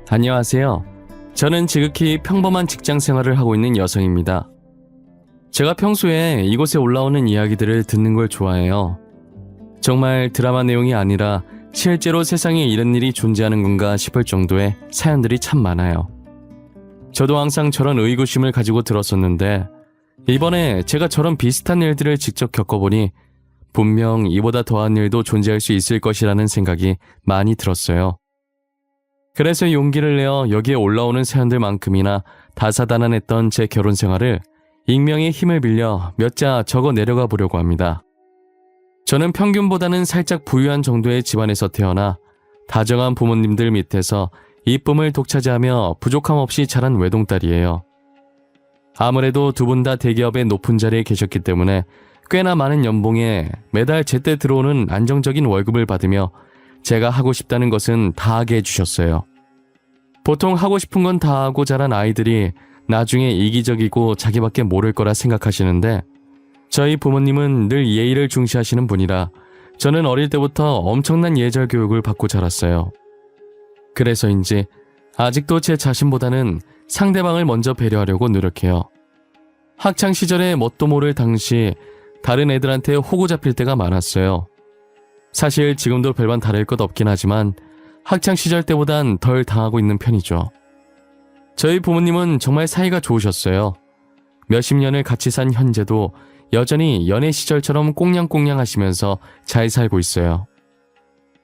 안녕하세요. 저는 지극히 평범한 직장 생활을 하고 있는 여성입니다. 제가 평소에 이곳에 올라오는 이야기들을 듣는 걸 좋아해요. 정말 드라마 내용이 아니라 실제로 세상에 이런 일이 존재하는 건가 싶을 정도의 사연들이 참 많아요. 저도 항상 저런 의구심을 가지고 들었었는데 이번에 제가 저런 비슷한 일들을 직접 겪어보니 분명 이보다 더한 일도 존재할 수 있을 것이라는 생각이 많이 들었어요. 그래서 용기를 내어 여기에 올라오는 사연들만큼이나 다사다난했던 제 결혼 생활을 익명의 힘을 빌려 몇 자 적어 내려가 보려고 합니다. 저는 평균보다는 살짝 부유한 정도의 집안에서 태어나 다정한 부모님들 밑에서 이쁨을 독차지하며 부족함 없이 자란 외동딸이에요. 아무래도 두 분 다 대기업의 높은 자리에 계셨기 때문에 꽤나 많은 연봉에 매달 제때 들어오는 안정적인 월급을 받으며 제가 하고 싶다는 것은 다 하게 해주셨어요. 보통 하고 싶은 건 다 하고 자란 아이들이 나중에 이기적이고 자기밖에 모를 거라 생각하시는데 저희 부모님은 늘 예의를 중시하시는 분이라 저는 어릴 때부터 엄청난 예절 교육을 받고 자랐어요. 그래서인지 아직도 제 자신보다는 상대방을 먼저 배려하려고 노력해요. 학창시절에 뭣도 모를 당시 다른 애들한테 호구 잡힐 때가 많았어요. 사실 지금도 별반 다를 것 없긴 하지만 학창시절 때보단 덜 당하고 있는 편이죠. 저희 부모님은 정말 사이가 좋으셨어요. 몇십 년을 같이 산 현재도 여전히 연애 시절처럼 꽁냥꽁냥 하시면서 잘 살고 있어요.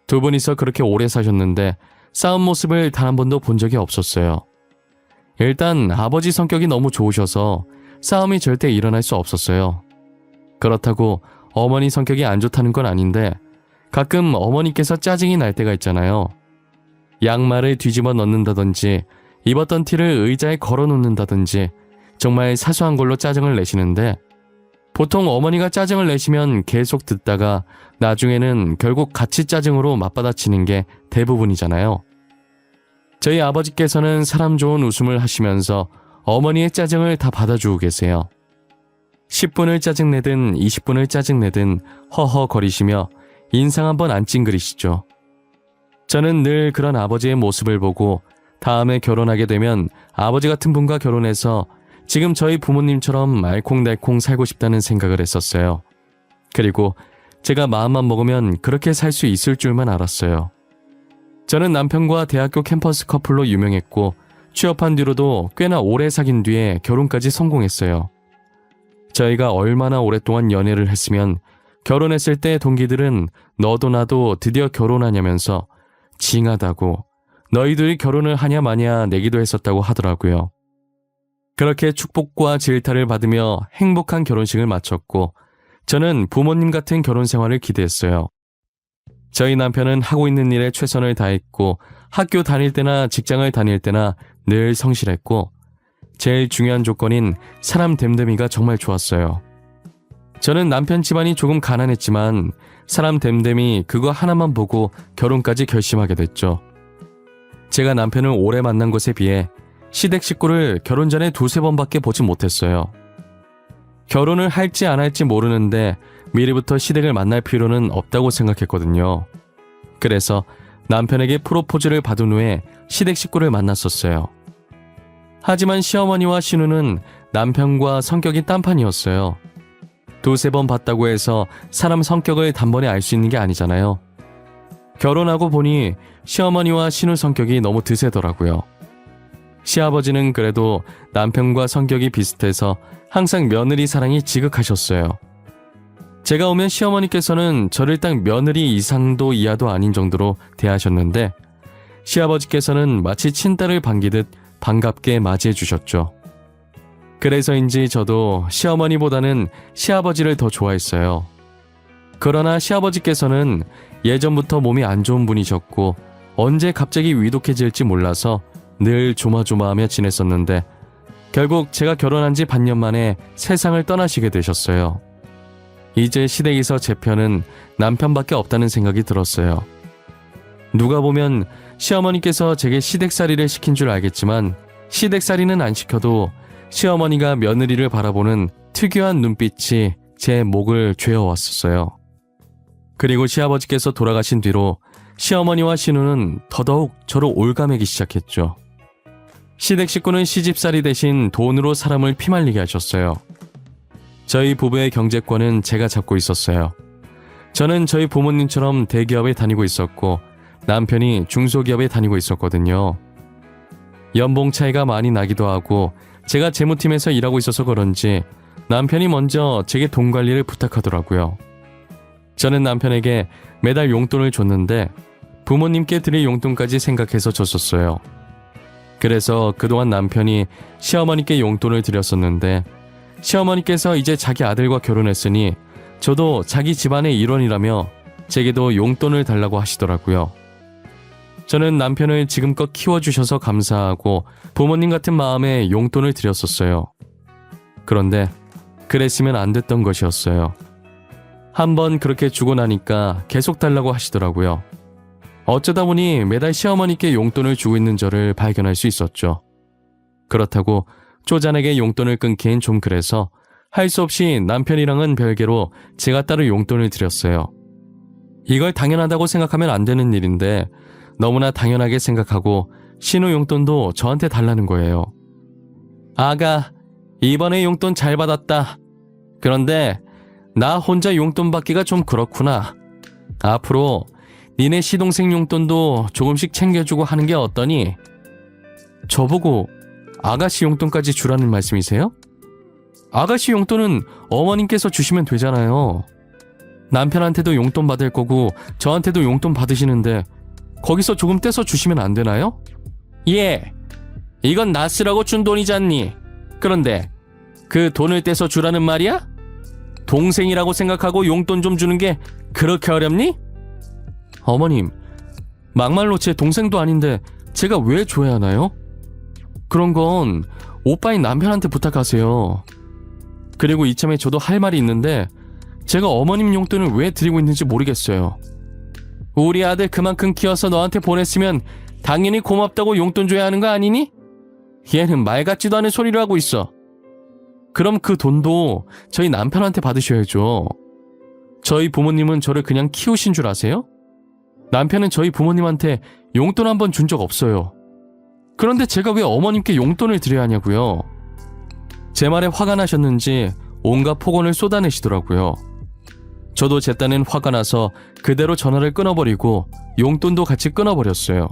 두 분이서 그렇게 오래 사셨는데 싸운 모습을 단 한 번도 본 적이 없었어요. 일단 아버지 성격이 너무 좋으셔서 싸움이 절대 일어날 수 없었어요. 그렇다고 어머니 성격이 안 좋다는 건 아닌데 가끔 어머니께서 짜증이 날 때가 있잖아요. 양말을 뒤집어 넣는다든지 입었던 티를 의자에 걸어 놓는다든지 정말 사소한 걸로 짜증을 내시는데 보통 어머니가 짜증을 내시면 계속 듣다가 나중에는 결국 같이 짜증으로 맞받아치는 게 대부분이잖아요. 저희 아버지께서는 사람 좋은 웃음을 하시면서 어머니의 짜증을 다 받아주고 계세요. 10분을 짜증내든 20분을 짜증내든 허허거리시며 인상 한번 안 찡그리시죠. 저는 늘 그런 아버지의 모습을 보고 다음에 결혼하게 되면 아버지 같은 분과 결혼해서 지금 저희 부모님처럼 알콩달콩 살고 싶다는 생각을 했었어요. 그리고 제가 마음만 먹으면 그렇게 살 수 있을 줄만 알았어요. 저는 남편과 대학교 캠퍼스 커플로 유명했고 취업한 뒤로도 꽤나 오래 사귄 뒤에 결혼까지 성공했어요. 저희가 얼마나 오랫동안 연애를 했으면 결혼했을 때 동기들은 너도 나도 드디어 결혼하냐면서 징하다고 너희들이 결혼을 하냐 마냐 내기도 했었다고 하더라고요. 그렇게 축복과 질타를 받으며 행복한 결혼식을 마쳤고 저는 부모님 같은 결혼 생활을 기대했어요. 저희 남편은 하고 있는 일에 최선을 다했고 학교 다닐 때나 직장을 다닐 때나 늘 성실했고 제일 중요한 조건인 사람 됨됨이가 정말 좋았어요. 저는 남편 집안이 조금 가난했지만 사람 됨됨이 그거 하나만 보고 결혼까지 결심하게 됐죠. 제가 남편을 오래 만난 것에 비해 시댁 식구를 결혼 전에 두세 번밖에 보지 못했어요. 결혼을 할지 안 할지 모르는데 미리부터 시댁을 만날 필요는 없다고 생각했거든요. 그래서 남편에게 프로포즈를 받은 후에 시댁 식구를 만났었어요. 하지만 시어머니와 시누는 남편과 성격이 딴판이었어요. 두세 번 봤다고 해서 사람 성격을 단번에 알 수 있는 게 아니잖아요. 결혼하고 보니 시어머니와 시누 성격이 너무 드세더라고요. 시아버지는 그래도 남편과 성격이 비슷해서 항상 며느리 사랑이 지극하셨어요. 제가 오면 시어머니께서는 저를 딱 며느리 이상도 이하도 아닌 정도로 대하셨는데 시아버지께서는 마치 친딸을 반기듯 반갑게 맞이해 주셨죠. 그래서인지 저도 시어머니보다는 시아버지를 더 좋아했어요. 그러나 시아버지께서는 예전부터 몸이 안 좋은 분이셨고 언제 갑자기 위독해질지 몰라서 늘 조마조마하며 지냈었는데 결국 제가 결혼한 지 반년 만에 세상을 떠나시게 되셨어요. 이제 시댁에서 제 편은 남편밖에 없다는 생각이 들었어요. 누가 보면 시어머니께서 제게 시댁살이를 시킨 줄 알겠지만 시댁살이는 안 시켜도 시어머니가 며느리를 바라보는 특유한 눈빛이 제 목을 죄어왔었어요. 그리고 시아버지께서 돌아가신 뒤로 시어머니와 신우는 더더욱 저를 올가매기 시작했죠. 시댁 식구는 시집살이 대신 돈으로 사람을 피말리게 하셨어요. 저희 부부의 경제권은 제가 잡고 있었어요. 저는 저희 부모님처럼 대기업에 다니고 있었고 남편이 중소기업에 다니고 있었거든요. 연봉 차이가 많이 나기도 하고 제가 재무팀에서 일하고 있어서 그런지 남편이 먼저 제게 돈 관리를 부탁하더라고요. 저는 남편에게 매달 용돈을 줬는데 부모님께 드릴 용돈까지 생각해서 줬었어요. 그래서 그동안 남편이 시어머니께 용돈을 드렸었는데 시어머니께서 이제 자기 아들과 결혼했으니 저도 자기 집안의 일원이라며 제게도 용돈을 달라고 하시더라고요. 저는 남편을 지금껏 키워주셔서 감사하고 부모님 같은 마음에 용돈을 드렸었어요. 그런데 그랬으면 안 됐던 것이었어요. 한번 그렇게 주고 나니까 계속 달라고 하시더라고요. 어쩌다 보니 매달 시어머니께 용돈을 주고 있는 저를 발견할 수 있었죠. 그렇다고 쪼잔하게 용돈을 끊기엔 좀 그래서 할 수 없이 남편이랑은 별개로 제가 따로 용돈을 드렸어요. 이걸 당연하다고 생각하면 안 되는 일인데 너무나 당연하게 생각하고 신우 용돈도 저한테 달라는 거예요. 아가, 이번에 용돈 잘 받았다. 그런데 나 혼자 용돈 받기가 좀 그렇구나. 앞으로 니네 시동생 용돈도 조금씩 챙겨주고 하는 게 어떠니? 저보고 아가씨 용돈까지 주라는 말씀이세요? 아가씨 용돈은 어머님께서 주시면 되잖아요. 남편한테도 용돈 받을 거고 저한테도 용돈 받으시는데 거기서 조금 떼서 주시면 안 되나요? 예, 이건 나 쓰라고 준 돈이잖니. 그런데 그 돈을 떼서 주라는 말이야? 동생이라고 생각하고 용돈 좀 주는 게 그렇게 어렵니? 어머님, 막말로 제 동생도 아닌데 제가 왜 줘야 하나요? 그런 건 오빠인 남편한테 부탁하세요. 그리고 이참에 저도 할 말이 있는데 제가 어머님 용돈을 왜 드리고 있는지 모르겠어요. 우리 아들 그만큼 키워서 너한테 보냈으면 당연히 고맙다고 용돈 줘야 하는 거 아니니? 얘는 말 같지도 않은 소리를 하고 있어. 그럼 그 돈도 저희 남편한테 받으셔야죠. 저희 부모님은 저를 그냥 키우신 줄 아세요? 남편은 저희 부모님한테 용돈 한 번 준 적 없어요. 그런데 제가 왜 어머님께 용돈을 드려야 하냐고요? 제 말에 화가 나셨는지 온갖 폭언을 쏟아내시더라고요. 저도 제 딴엔 화가 나서 그대로 전화를 끊어버리고 용돈도 같이 끊어버렸어요.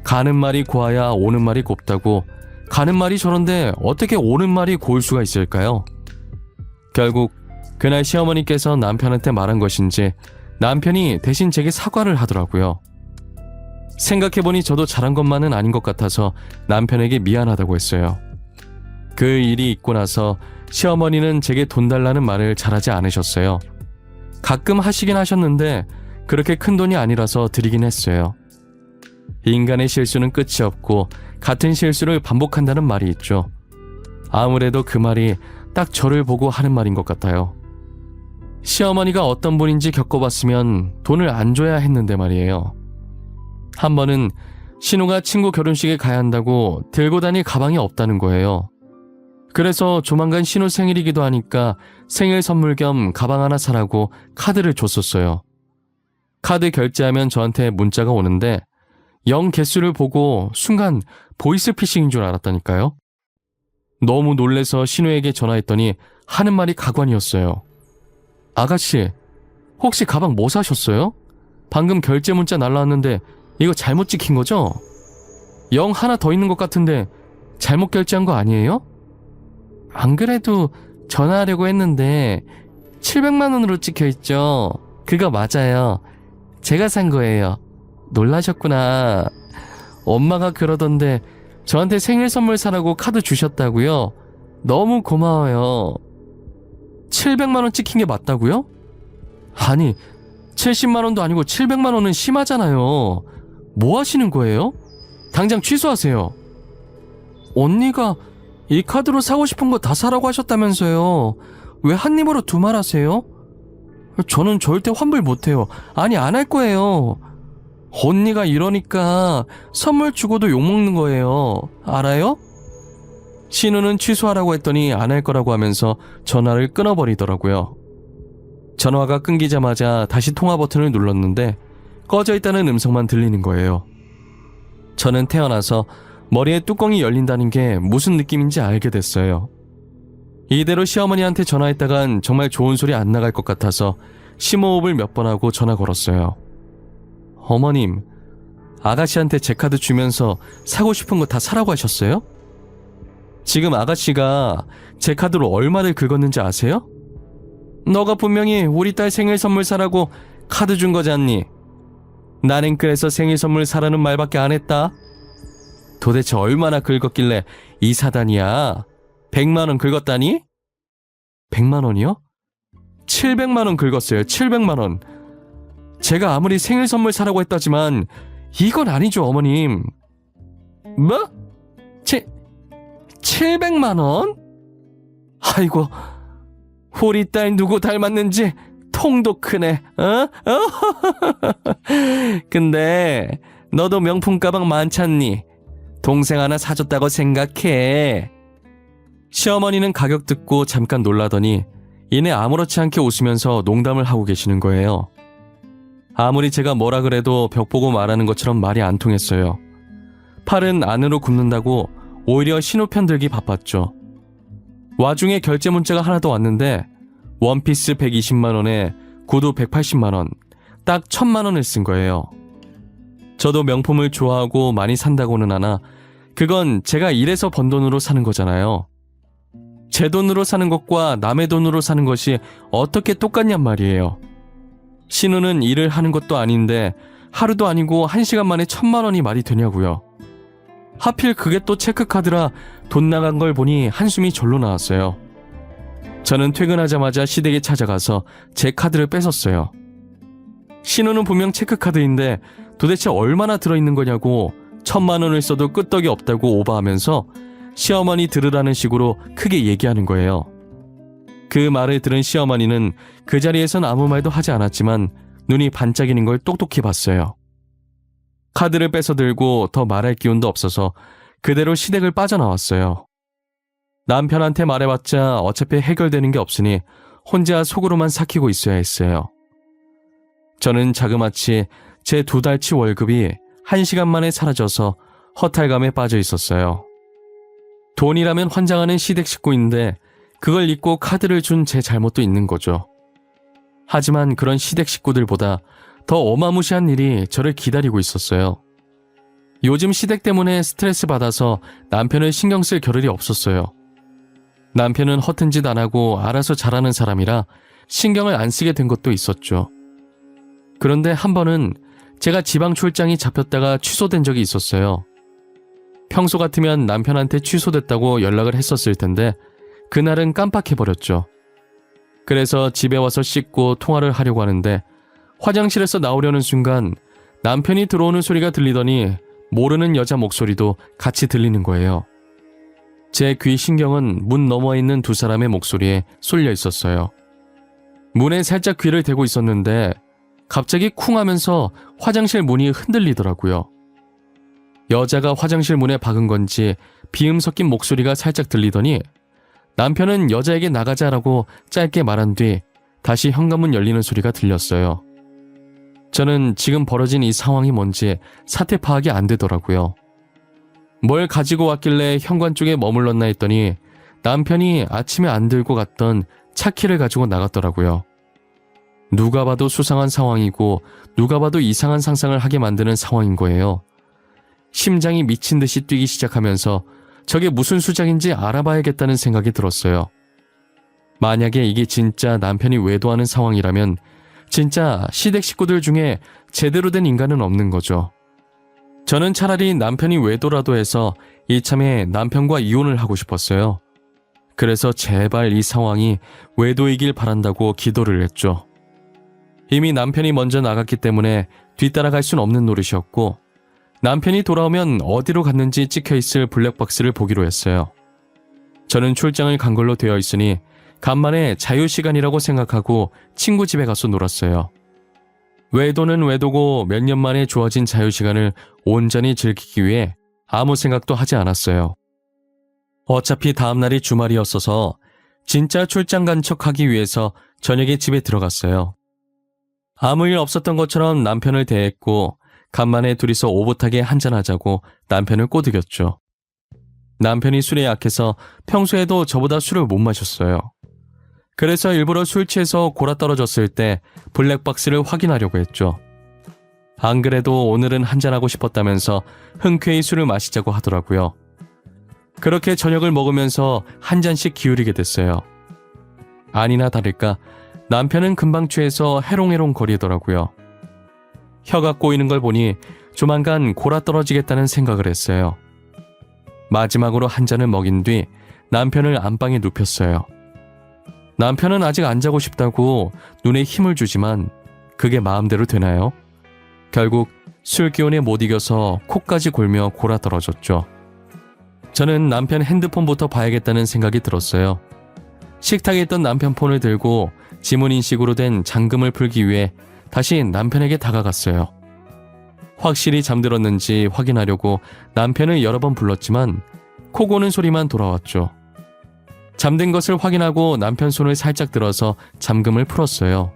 가는 말이 고와야 오는 말이 곱다고 가는 말이 저런데 어떻게 오는 말이 고울 수가 있을까요? 결국 그날 시어머니께서 남편한테 말한 것인지 남편이 대신 제게 사과를 하더라고요. 생각해보니 저도 잘한 것만은 아닌 것 같아서 남편에게 미안하다고 했어요. 그 일이 있고 나서 시어머니는 제게 돈 달라는 말을 잘하지 않으셨어요. 가끔 하시긴 하셨는데 그렇게 큰 돈이 아니라서 드리긴 했어요. 인간의 실수는 끝이 없고 같은 실수를 반복한다는 말이 있죠. 아무래도 그 말이 딱 저를 보고 하는 말인 것 같아요. 시어머니가 어떤 분인지 겪어봤으면 돈을 안 줘야 했는데 말이에요. 한 번은 신우가 친구 결혼식에 가야 한다고 들고 다닐 가방이 없다는 거예요. 그래서 조만간 신우 생일이기도 하니까 생일 선물 겸 가방 하나 사라고 카드를 줬었어요. 카드 결제하면 저한테 문자가 오는데 0 개수를 보고 순간 보이스피싱인 줄 알았다니까요. 너무 놀래서 신우에게 전화했더니 하는 말이 가관이었어요. 아가씨, 혹시 가방 뭐 사셨어요? 방금 결제 문자 날라왔는데 이거 잘못 찍힌 거죠? 0 하나 더 있는 것 같은데 잘못 결제한 거 아니에요? 안 그래도 전화하려고 했는데 700만 원으로 찍혀있죠. 그거 맞아요. 제가 산 거예요. 놀라셨구나. 엄마가 그러던데 저한테 생일 선물 사라고 카드 주셨다고요? 너무 고마워요. 700만 원 찍힌 게 맞다고요? 아니, 70만 원도 아니고 700만 원은 심하잖아요. 뭐 하시는 거예요? 당장 취소하세요. 언니가 이 카드로 사고 싶은 거 다 사라고 하셨다면서요. 왜 한 입으로 두 말 하세요? 저는 절대 환불 못해요. 아니, 안 할 거예요. 언니가 이러니까 선물 주고도 욕먹는 거예요. 알아요? 신우는 취소하라고 했더니 안 할 거라고 하면서 전화를 끊어버리더라고요. 전화가 끊기자마자 다시 통화 버튼을 눌렀는데 꺼져 있다는 음성만 들리는 거예요. 저는 태어나서 머리에 뚜껑이 열린다는 게 무슨 느낌인지 알게 됐어요. 이대로 시어머니한테 전화했다간 정말 좋은 소리 안 나갈 것 같아서 심호흡을 몇 번 하고 전화 걸었어요. 어머님, 아가씨한테 제 카드 주면서 사고 싶은 거 다 사라고 하셨어요? 지금 아가씨가 제 카드로 얼마를 긁었는지 아세요? 너가 분명히 우리 딸 생일 선물 사라고 카드 준 거잖니. 나는 그래서 생일 선물 사라는 말밖에 안 했다. 도대체 얼마나 긁었길래 이 사단이야? 100만 원 긁었다니? 100만 원이요? 700만 원 긁었어요. 700만 원. 제가 아무리 생일 선물 사라고 했다지만 이건 아니죠, 어머님. 뭐? 700만 원? 아이고, 우리 딸 누구 닮았는지 통도 크네. 근데 너도 명품 가방 많잖니? 동생 하나 사줬다고 생각해. 시어머니는 가격 듣고 잠깐 놀라더니 이내 아무렇지 않게 웃으면서 농담을 하고 계시는 거예요. 아무리 제가 뭐라 그래도 벽 보고 말하는 것처럼 말이 안 통했어요. 팔은 안으로 굽는다고 오히려 신호 편들기 바빴죠. 와중에 결제 문자가 하나 더 왔는데 원피스 120만 원에 구두 180만 원, 딱 1000만 원을 쓴 거예요. 저도 명품을 좋아하고 많이 산다고는 하나 그건 제가 일해서 번 돈으로 사는 거잖아요. 제 돈으로 사는 것과 남의 돈으로 사는 것이 어떻게 똑같냔 말이에요. 신우는 일을 하는 것도 아닌데 하루도 아니고 1시간 만에 1000만 원이 말이 되냐고요. 하필 그게 또 체크카드라 돈 나간 걸 보니 한숨이 절로 나왔어요. 저는 퇴근하자마자 시댁에 찾아가서 제 카드를 뺏었어요. 신우는 분명 체크카드인데 도대체 얼마나 들어있는 거냐고 1000만 원을 써도 끄떡이 없다고 오버하면서 시어머니 들으라는 식으로 크게 얘기하는 거예요. 그 말을 들은 시어머니는 그 자리에선 아무 말도 하지 않았지만 눈이 반짝이는 걸 똑똑히 봤어요. 카드를 뺏어 들고 더 말할 기운도 없어서 그대로 시댁을 빠져나왔어요. 남편한테 말해봤자 어차피 해결되는 게 없으니 혼자 속으로만 삭히고 있어야 했어요. 저는 자그마치 제 2달치 월급이 1시간 만에 사라져서 허탈감에 빠져 있었어요. 돈이라면 환장하는 시댁 식구인데 그걸 잊고 카드를 준 제 잘못도 있는 거죠. 하지만 그런 시댁 식구들보다 더 어마무시한 일이 저를 기다리고 있었어요. 요즘 시댁 때문에 스트레스 받아서 남편을 신경 쓸 겨를이 없었어요. 남편은 허튼 짓 안 하고 알아서 잘하는 사람이라 신경을 안 쓰게 된 것도 있었죠. 그런데 한 번은 제가 지방 출장이 잡혔다가 취소된 적이 있었어요. 평소 같으면 남편한테 취소됐다고 연락을 했었을 텐데 그날은 깜빡해버렸죠. 그래서 집에 와서 씻고 통화를 하려고 하는데 화장실에서 나오려는 순간 남편이 들어오는 소리가 들리더니 모르는 여자 목소리도 같이 들리는 거예요. 제 귀 신경은 문 너머에 있는 두 사람의 목소리에 쏠려 있었어요. 문에 살짝 귀를 대고 있었는데 갑자기 쿵 하면서 화장실 문이 흔들리더라고요. 여자가 화장실 문에 박은 건지 비음 섞인 목소리가 살짝 들리더니 남편은 여자에게 나가자라고 짧게 말한 뒤 다시 현관문 열리는 소리가 들렸어요. 저는 지금 벌어진 이 상황이 뭔지 사태 파악이 안 되더라고요. 뭘 가지고 왔길래 현관 쪽에 머물렀나 했더니 남편이 아침에 안 들고 갔던 차키를 가지고 나갔더라고요. 누가 봐도 수상한 상황이고 누가 봐도 이상한 상상을 하게 만드는 상황인 거예요. 심장이 미친 듯이 뛰기 시작하면서 저게 무슨 수작인지 알아봐야겠다는 생각이 들었어요. 만약에 이게 진짜 남편이 외도하는 상황이라면 진짜 시댁 식구들 중에 제대로 된 인간은 없는 거죠. 저는 차라리 남편이 외도라도 해서 이참에 남편과 이혼을 하고 싶었어요. 그래서 제발 이 상황이 외도이길 바란다고 기도를 했죠. 이미 남편이 먼저 나갔기 때문에 뒤따라갈 순 없는 노릇이었고 남편이 돌아오면 어디로 갔는지 찍혀있을 블랙박스를 보기로 했어요. 저는 출장을 간 걸로 되어 있으니 간만에 자유시간이라고 생각하고 친구 집에 가서 놀았어요. 외도는 외도고 몇 년 만에 주어진 자유시간을 온전히 즐기기 위해 아무 생각도 하지 않았어요. 어차피 다음날이 주말이었어서 진짜 출장 간 척하기 위해서 저녁에 집에 들어갔어요. 아무 일 없었던 것처럼 남편을 대했고 간만에 둘이서 오붓하게 한잔하자고 남편을 꼬드겼죠. 남편이 술에 약해서 평소에도 저보다 술을 못 마셨어요. 그래서 일부러 술 취해서 골아떨어졌을 때 블랙박스를 확인하려고 했죠. 안 그래도 오늘은 한잔하고 싶었다면서 흔쾌히 술을 마시자고 하더라고요. 그렇게 저녁을 먹으면서 한 잔씩 기울이게 됐어요. 아니나 다를까 남편은 금방 취해서 해롱해롱 거리더라고요. 혀가 꼬이는 걸 보니 조만간 골아떨어지겠다는 생각을 했어요. 마지막으로 한 잔을 먹인 뒤 남편을 안방에 눕혔어요. 남편은 아직 안 자고 싶다고 눈에 힘을 주지만 그게 마음대로 되나요? 결국 술 기운에 못 이겨서 코까지 골며 골아떨어졌죠. 저는 남편 핸드폰부터 봐야겠다는 생각이 들었어요. 식탁에 있던 남편 폰을 들고 지문 인식으로 된 잠금을 풀기 위해 다시 남편에게 다가갔어요. 확실히 잠들었는지 확인하려고 남편을 여러 번 불렀지만 코 고는 소리만 돌아왔죠. 잠든 것을 확인하고 남편 손을 살짝 들어서 잠금을 풀었어요.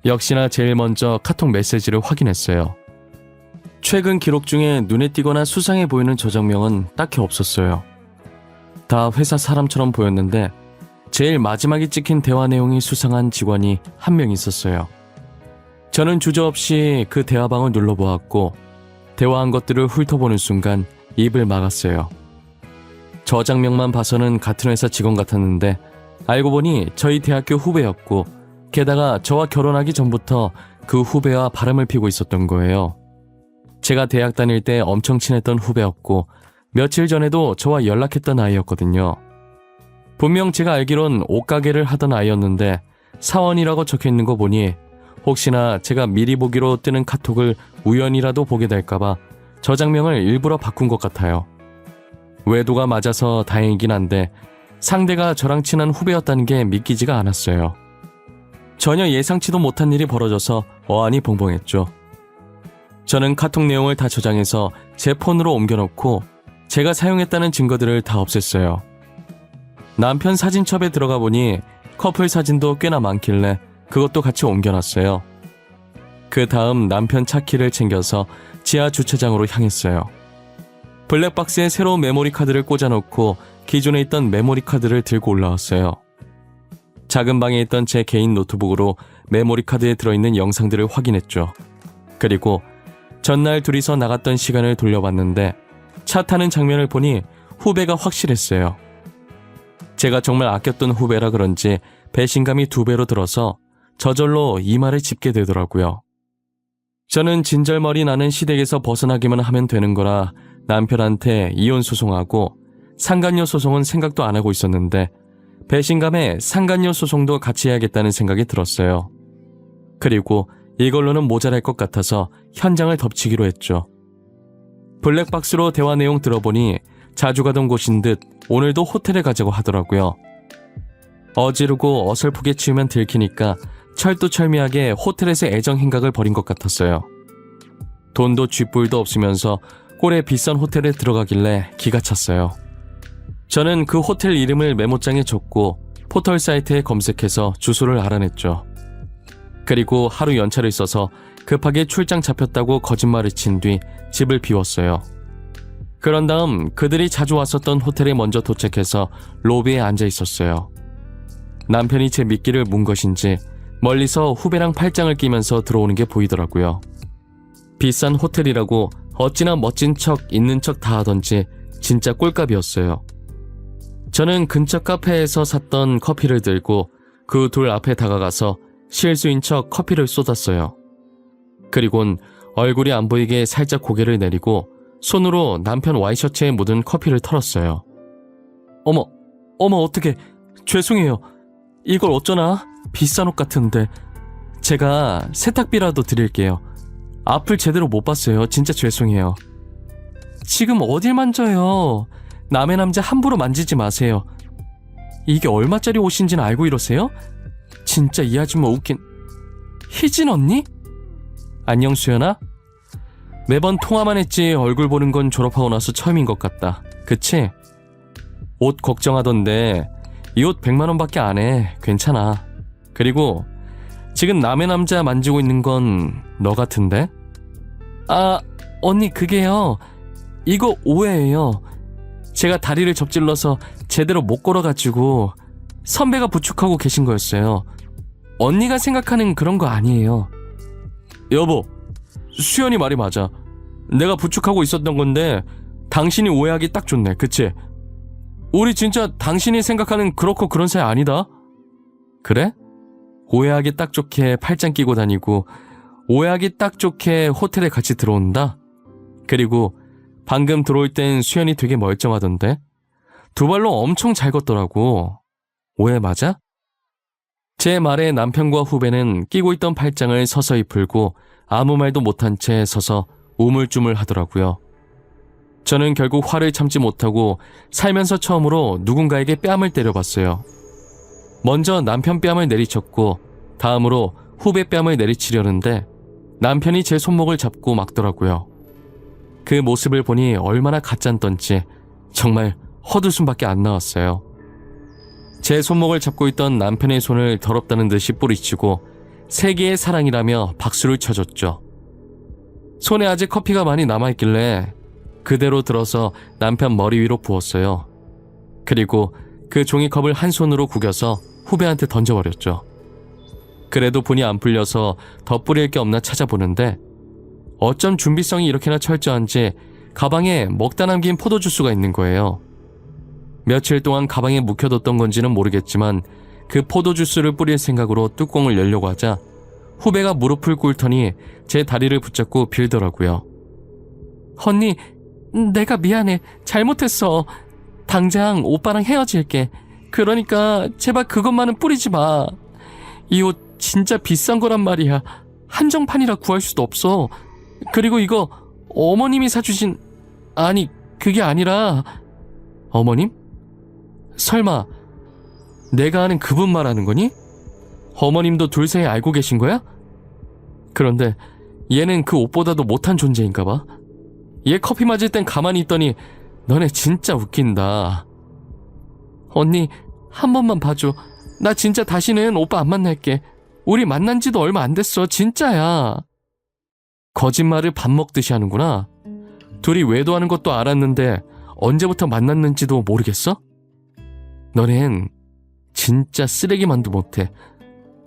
역시나 제일 먼저 카톡 메시지를 확인했어요. 최근 기록 중에 눈에 띄거나 수상해 보이는 저장명은 딱히 없었어요. 다 회사 사람처럼 보였는데 제일 마지막에 찍힌 대화 내용이 수상한 직원이 한 명 있었어요. 저는 주저없이 그 대화방을 눌러보았고 대화한 것들을 훑어보는 순간 입을 막았어요. 저장명만 봐서는 같은 회사 직원 같았는데 알고 보니 저희 대학교 후배였고 게다가 저와 결혼하기 전부터 그 후배와 바람을 피고 있었던 거예요. 제가 대학 다닐 때 엄청 친했던 후배였고 며칠 전에도 저와 연락했던 아이였거든요. 분명 제가 알기론 옷가게를 하던 아이였는데 사원이라고 적혀있는 거 보니 혹시나 제가 미리 보기로 뜨는 카톡을 우연이라도 보게 될까봐 저장명을 일부러 바꾼 것 같아요. 외도가 맞아서 다행이긴 한데 상대가 저랑 친한 후배였다는 게 믿기지가 않았어요. 전혀 예상치도 못한 일이 벌어져서 어안이 벙벙했죠. 저는 카톡 내용을 다 저장해서 제 폰으로 옮겨놓고 제가 사용했다는 증거들을 다 없앴어요. 남편 사진첩에 들어가 보니 커플 사진도 꽤나 많길래 그것도 같이 옮겨놨어요. 그 다음 남편 차키를 챙겨서 지하 주차장으로 향했어요. 블랙박스에 새로운 메모리 카드를 꽂아놓고 기존에 있던 메모리 카드를 들고 올라왔어요. 작은 방에 있던 제 개인 노트북으로 메모리 카드에 들어있는 영상들을 확인했죠. 그리고 전날 둘이서 나갔던 시간을 돌려봤는데 차 타는 장면을 보니 후배가 확실했어요. 제가 정말 아꼈던 후배라 그런지 배신감이 2배로 들어서 저절로 이마를 짚게 되더라고요. 저는 진절머리 나는 시댁에서 벗어나기만 하면 되는 거라 남편한테 이혼 소송하고 상간녀 소송은 생각도 안 하고 있었는데 배신감에 상간녀 소송도 같이 해야겠다는 생각이 들었어요. 그리고 이걸로는 모자랄 것 같아서 현장을 덮치기로 했죠. 블랙박스로 대화 내용 들어보니 자주 가던 곳인 듯 오늘도 호텔에 가자고 하더라고요. 어지르고 어설프게 치우면 들키니까 철두철미하게 호텔에서 애정 행각을 벌인 것 같았어요. 돈도 쥐뿔도 없으면서 꼴에 비싼 호텔에 들어가길래 기가 찼어요. 저는 그 호텔 이름을 메모장에 적고 포털 사이트에 검색해서 주소를 알아냈죠. 그리고 하루 연차를 써서 급하게 출장 잡혔다고 거짓말을 친 뒤 집을 비웠어요. 그런 다음 그들이 자주 왔었던 호텔에 먼저 도착해서 로비에 앉아 있었어요. 남편이 제 미끼를 문 것인지 멀리서 후배랑 팔짱을 끼면서 들어오는 게 보이더라고요. 비싼 호텔이라고 어찌나 멋진 척 있는 척 다 하던지 진짜 꼴값이었어요. 저는 근처 카페에서 샀던 커피를 들고 그 둘 앞에 다가가서 실수인 척 커피를 쏟았어요. 그리곤 얼굴이 안 보이게 살짝 고개를 내리고 손으로 남편 와이셔츠에 묻은 커피를 털었어요. 어머 어떡해. 죄송해요. 이걸 어쩌나? 비싼 옷 같은데. 제가 세탁비라도 드릴게요. 앞을 제대로 못 봤어요. 진짜 죄송해요. 지금 어딜 만져요. 남의 남자 함부로 만지지 마세요. 이게 얼마짜리 옷인지는 알고 이러세요? 진짜 이 아줌마 웃긴. 희진 언니? 안녕 수연아? 매번 통화만 했지 얼굴 보는 건 졸업하고 나서 처음인 것 같다. 그치? 옷 걱정하던데 이 옷 100만 원밖에 안 해. 괜찮아. 그리고 지금 남의 남자 만지고 있는 건 너 같은데? 아, 언니 그게요. 이거 오해예요. 제가 다리를 접질러서 제대로 못 걸어가지고 선배가 부축하고 계신 거였어요. 언니가 생각하는 그런 거 아니에요. 여보, 수연이 말이 맞아. 내가 부축하고 있었던 건데 당신이 오해하기 딱 좋네, 그치? 우리 진짜 당신이 생각하는 그렇고 그런 사이 아니다. 그래? 오해하기 딱 좋게 팔짱 끼고 다니고 오해하기 딱 좋게 호텔에 같이 들어온다? 그리고 방금 들어올 땐 수연이 되게 멀쩡하던데? 두 발로 엄청 잘 걷더라고. 오해 맞아? 제 말에 남편과 후배는 끼고 있던 팔짱을 서서히 풀고 아무 말도 못한 채 서서 우물쭈물 하더라고요. 저는 결국 화를 참지 못하고 살면서 처음으로 누군가에게 뺨을 때려봤어요. 먼저 남편 뺨을 내리쳤고 다음으로 후배 뺨을 내리치려는데 남편이 제 손목을 잡고 막더라고요. 그 모습을 보니 얼마나 가짠던지 정말 헛웃음밖에 안 나왔어요. 제 손목을 잡고 있던 남편의 손을 더럽다는 듯이 뿌리치고 세계의 사랑이라며 박수를 쳐줬죠. 손에 아직 커피가 많이 남아있길래 그대로 들어서 남편 머리 위로 부었어요. 그리고 그 종이컵을 한 손으로 구겨서 후배한테 던져버렸죠. 그래도 분이 안 풀려서 더 뿌릴 게 없나 찾아보는데 어쩜 준비성이 이렇게나 철저한지 가방에 먹다 남긴 포도주스가 있는 거예요. 며칠 동안 가방에 묵혀뒀던 건지는 모르겠지만 그 포도주스를 뿌릴 생각으로 뚜껑을 열려고 하자 후배가 무릎을 꿇더니 제 다리를 붙잡고 빌더라고요. 언니, 내가 미안해. 잘못했어. 당장 오빠랑 헤어질게. 그러니까 제발 그것만은 뿌리지 마. 이 옷 진짜 비싼 거란 말이야. 한정판이라 구할 수도 없어. 그리고 이거 어머님이 사주신... 아니, 그게 아니라... 어머님? 설마 내가 아는 그분 말하는 거니? 어머님도 둘 사이 알고 계신 거야? 그런데 얘는 그 옷보다도 못한 존재인가 봐. 얘 커피 맞을 땐 가만히 있더니 너네 진짜 웃긴다. 언니, 한 번만 봐줘. 나 진짜 다시는 오빠 안 만날게. 우리 만난 지도 얼마 안 됐어. 진짜야. 거짓말을 밥 먹듯이 하는구나. 둘이 외도하는 것도 알았는데 언제부터 만났는지도 모르겠어? 너넨 진짜 쓰레기만도 못해.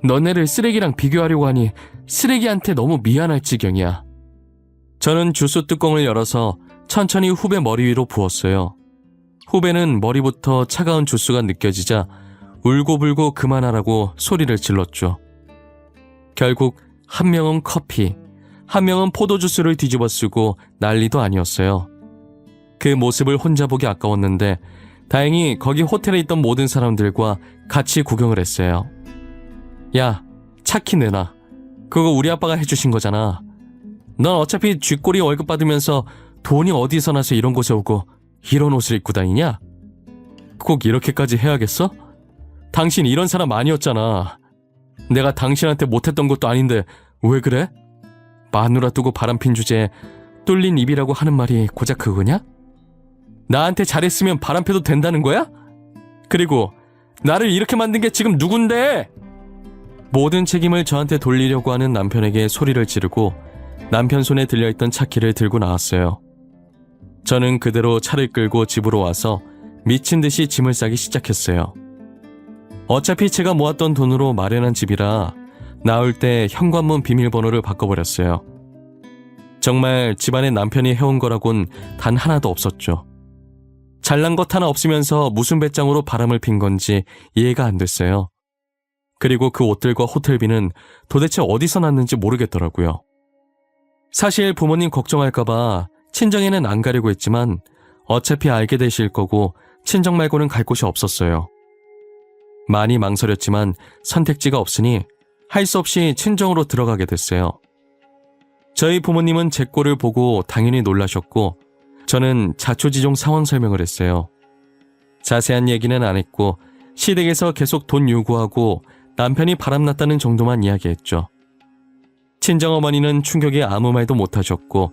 너네를 쓰레기랑 비교하려고 하니 쓰레기한테 너무 미안할 지경이야. 저는 주스 뚜껑을 열어서 천천히 후배 머리 위로 부었어요. 후배는 머리부터 차가운 주스가 느껴지자 울고불고 그만하라고 소리를 질렀죠. 결국 한 명은 커피, 한 명은 포도주스를 뒤집어 쓰고 난리도 아니었어요. 그 모습을 혼자 보기 아까웠는데 다행히 거기 호텔에 있던 모든 사람들과 같이 구경을 했어요. 야, 차키 내놔. 그거 우리 아빠가 해주신 거잖아. 넌 어차피 쥐꼬리 월급 받으면서 돈이 어디서 나서 이런 곳에 오고 이런 옷을 입고 다니냐? 꼭 이렇게까지 해야겠어? 당신 이런 사람 아니었잖아. 내가 당신한테 못했던 것도 아닌데 왜 그래? 마누라 두고 바람핀 주제에 뚫린 입이라고 하는 말이 고작 그거냐? 나한테 잘했으면 바람펴도 된다는 거야? 그리고 나를 이렇게 만든 게 지금 누군데? 모든 책임을 저한테 돌리려고 하는 남편에게 소리를 지르고 남편 손에 들려있던 차키를 들고 나왔어요. 저는 그대로 차를 끌고 집으로 와서 미친 듯이 짐을 싸기 시작했어요. 어차피 제가 모았던 돈으로 마련한 집이라 나올 때 현관문 비밀번호를 바꿔버렸어요. 정말 집안에 남편이 해온 거라곤 단 하나도 없었죠. 잘난 것 하나 없으면서 무슨 배짱으로 바람을 핀 건지 이해가 안 됐어요. 그리고 그 옷들과 호텔비는 도대체 어디서 났는지 모르겠더라고요. 사실 부모님 걱정할까봐 친정에는 안 가려고 했지만 어차피 알게 되실 거고 친정 말고는 갈 곳이 없었어요. 많이 망설였지만 선택지가 없으니 할 수 없이 친정으로 들어가게 됐어요. 저희 부모님은 제 꼴을 보고 당연히 놀라셨고 저는 자초지종 상황 설명을 했어요. 자세한 얘기는 안 했고 시댁에서 계속 돈 요구하고 남편이 바람났다는 정도만 이야기했죠. 친정어머니는 충격에 아무 말도 못하셨고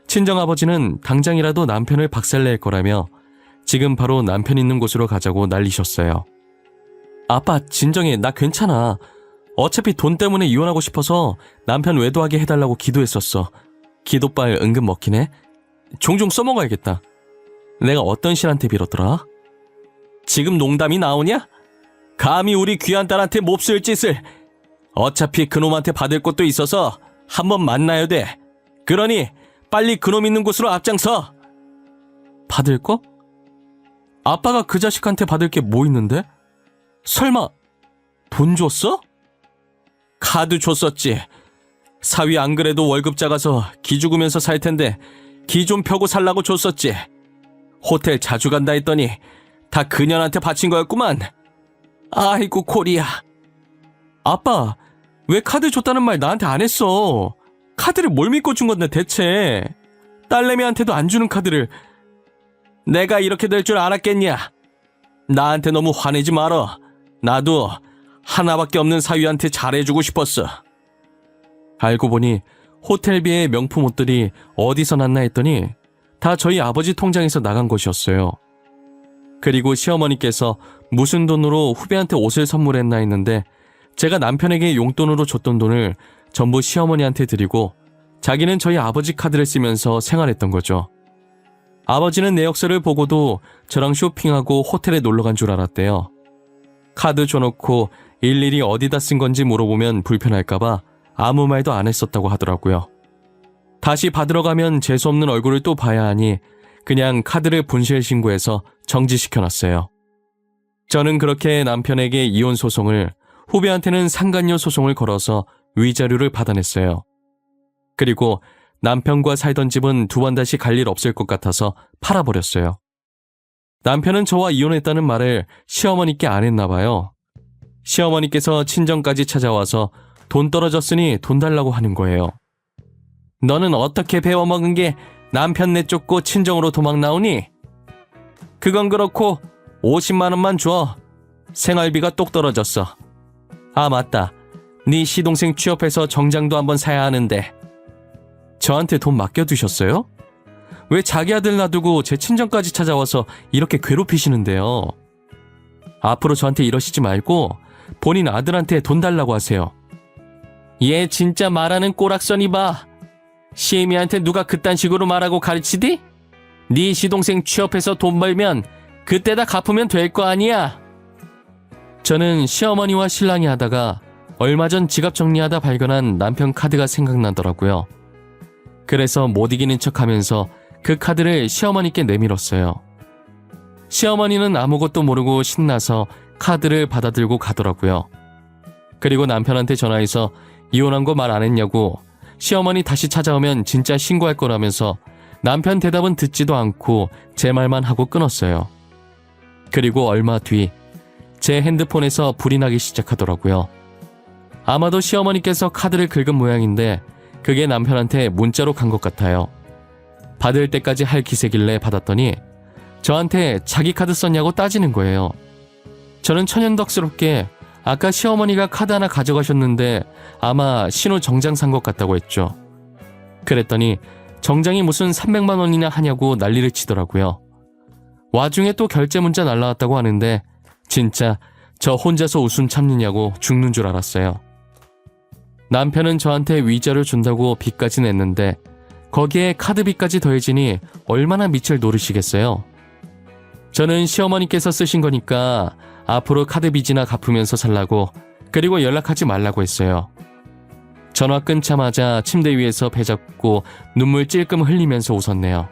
친정아버지는 당장이라도 남편을 박살낼 거라며 지금 바로 남편 있는 곳으로 가자고 난리셨어요. 아빠 진정해. 나 괜찮아. 어차피 돈 때문에 이혼하고 싶어서 남편 외도하게 해달라고 기도했었어. 기도빨 은근 먹히네. 종종 써먹어야겠다. 내가 어떤 신한테 빌었더라? 지금 농담이 나오냐? 감히 우리 귀한 딸한테 몹쓸 짓을. 어차피 그놈한테 받을 것도 있어서 한번 만나야 돼. 그러니 빨리 그놈 있는 곳으로 앞장서. 받을 거? 아빠가 그 자식한테 받을 게 뭐 있는데? 설마 돈 줬어? 카드 줬었지. 사위 안 그래도 월급 작아서 기 죽으면서 살 텐데 기 좀 펴고 살라고 줬었지. 호텔 자주 간다 했더니 다 그년한테 바친 거였구만. 아이고 코리야. 아빠, 왜 카드 줬다는 말 나한테 안 했어? 카드를 뭘 믿고 준 건데 대체. 딸내미한테도 안 주는 카드를. 내가 이렇게 될 줄 알았겠냐? 나한테 너무 화내지 말어. 나도 하나밖에 없는 사위한테 잘해주고 싶었어. 알고 보니 호텔비의 명품 옷들이 어디서 났나 했더니 다 저희 아버지 통장에서 나간 것이었어요. 그리고 시어머니께서 무슨 돈으로 후배한테 옷을 선물했나 했는데 제가 남편에게 용돈으로 줬던 돈을 전부 시어머니한테 드리고 자기는 저희 아버지 카드를 쓰면서 생활했던 거죠. 아버지는 내역서를 보고도 저랑 쇼핑하고 호텔에 놀러간 줄 알았대요. 카드 줘놓고 일일이 어디다 쓴 건지 물어보면 불편할까봐 아무 말도 안 했었다고 하더라고요. 다시 받으러 가면 재수없는 얼굴을 또 봐야 하니 그냥 카드를 분실 신고해서 정지시켜놨어요. 저는 그렇게 남편에게 이혼 소송을, 후배한테는 상간녀 소송을 걸어서 위자료를 받아냈어요. 그리고 남편과 살던 집은 두 번 다시 갈 일 없을 것 같아서 팔아버렸어요. 남편은 저와 이혼했다는 말을 시어머니께 안 했나 봐요. 시어머니께서 친정까지 찾아와서 돈 떨어졌으니 돈 달라고 하는 거예요. 너는 어떻게 배워먹은 게 남편 내쫓고 친정으로 도망 나오니? 그건 그렇고 50만 원만 줘. 생활비가 똑 떨어졌어. 아 맞다. 네 시동생 취업해서 정장도 한번 사야 하는데. 저한테 돈 맡겨두셨어요? 왜 자기 아들 놔두고 제 친정까지 찾아와서 이렇게 괴롭히시는데요? 앞으로 저한테 이러시지 말고 본인 아들한테 돈 달라고 하세요. 얘 진짜 말하는 꼬락서니 봐. 시애미한테 누가 그딴 식으로 말하고 가르치디? 네 시동생 취업해서 돈 벌면 그때다 갚으면 될 거 아니야. 저는 시어머니와 신랑이 하다가 얼마 전 지갑 정리하다 발견한 남편 카드가 생각나더라고요. 그래서 못 이기는 척하면서 그 카드를 시어머니께 내밀었어요. 시어머니는 아무것도 모르고 신나서 카드를 받아들고 가더라고요. 그리고 남편한테 전화해서 이혼한 거 말 안 했냐고, 시어머니 다시 찾아오면 진짜 신고할 거라면서 남편 대답은 듣지도 않고 제 말만 하고 끊었어요. 그리고 얼마 뒤 제 핸드폰에서 불이 나기 시작하더라고요. 아마도 시어머니께서 카드를 긁은 모양인데 그게 남편한테 문자로 간 것 같아요. 받을 때까지 할 기세길래 받았더니 저한테 자기 카드 썼냐고 따지는 거예요. 저는 천연덕스럽게 아까 시어머니가 카드 하나 가져가셨는데 아마 신호 정장 산 것 같다고 했죠. 그랬더니 정장이 무슨 300만 원이나 하냐고 난리를 치더라고요. 와중에 또 결제 문자 날라왔다고 하는데 진짜 저 혼자서 웃음 참느냐고 죽는 줄 알았어요. 남편은 저한테 위자료 준다고 빚까지 냈는데 거기에 카드비까지 더해지니 얼마나 밑을 노르시겠어요. 저는 시어머니께서 쓰신 거니까 앞으로 카드 빚이나 갚으면서 살라고, 그리고 연락하지 말라고 했어요. 전화 끊자마자 침대 위에서 배 잡고 눈물 찔끔 흘리면서 웃었네요.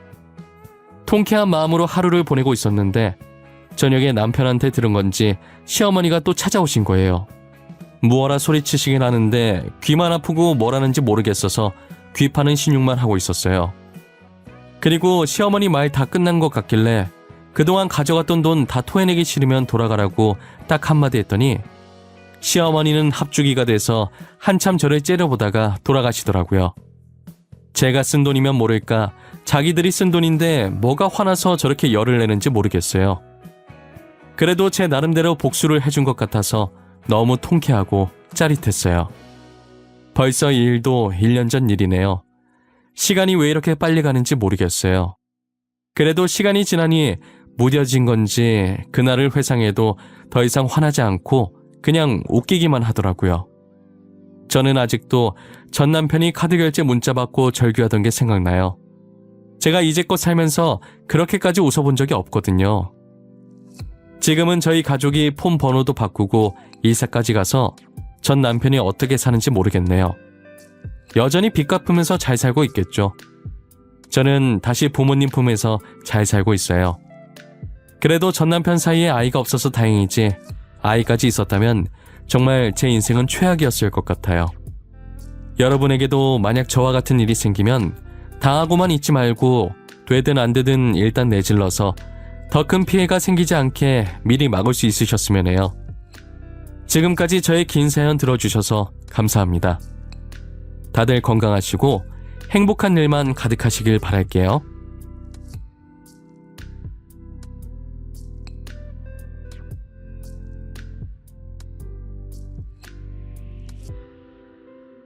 통쾌한 마음으로 하루를 보내고 있었는데 저녁에 남편한테 들은 건지 시어머니가 또 찾아오신 거예요. 무어라 소리치시긴 하는데 귀만 아프고 뭘 하는지 모르겠어서 귀 파는 신용만 하고 있었어요. 그리고 시어머니 말 다 끝난 것 같길래 그동안 가져갔던 돈 다 토해내기 싫으면 돌아가라고 딱 한마디 했더니 시어머니는 합주기가 돼서 한참 저를 째려보다가 돌아가시더라고요. 제가 쓴 돈이면 모를까 자기들이 쓴 돈인데 뭐가 화나서 저렇게 열을 내는지 모르겠어요. 그래도 제 나름대로 복수를 해준 것 같아서 너무 통쾌하고 짜릿했어요. 벌써 이 일도 1년 전 일이네요. 시간이 왜 이렇게 빨리 가는지 모르겠어요. 그래도 시간이 지나니 무뎌진 건지 그날을 회상해도 더 이상 화나지 않고 그냥 웃기기만 하더라고요. 저는 아직도 전 남편이 카드 결제 문자 받고 절규하던 게 생각나요. 제가 이제껏 살면서 그렇게까지 웃어본 적이 없거든요. 지금은 저희 가족이 폰 번호도 바꾸고 이사까지 가서 전 남편이 어떻게 사는지 모르겠네요. 여전히 빚 갚으면서 잘 살고 있겠죠. 저는 다시 부모님 품에서 잘 살고 있어요. 그래도 전 남편 사이에 아이가 없어서 다행이지, 아이까지 있었다면 정말 제 인생은 최악이었을 것 같아요. 여러분에게도 만약 저와 같은 일이 생기면 당하고만 있지 말고 되든 안 되든 일단 내질러서 더 큰 피해가 생기지 않게 미리 막을 수 있으셨으면 해요. 지금까지 저의 긴 사연 들어주셔서 감사합니다. 다들 건강하시고 행복한 일만 가득하시길 바랄게요.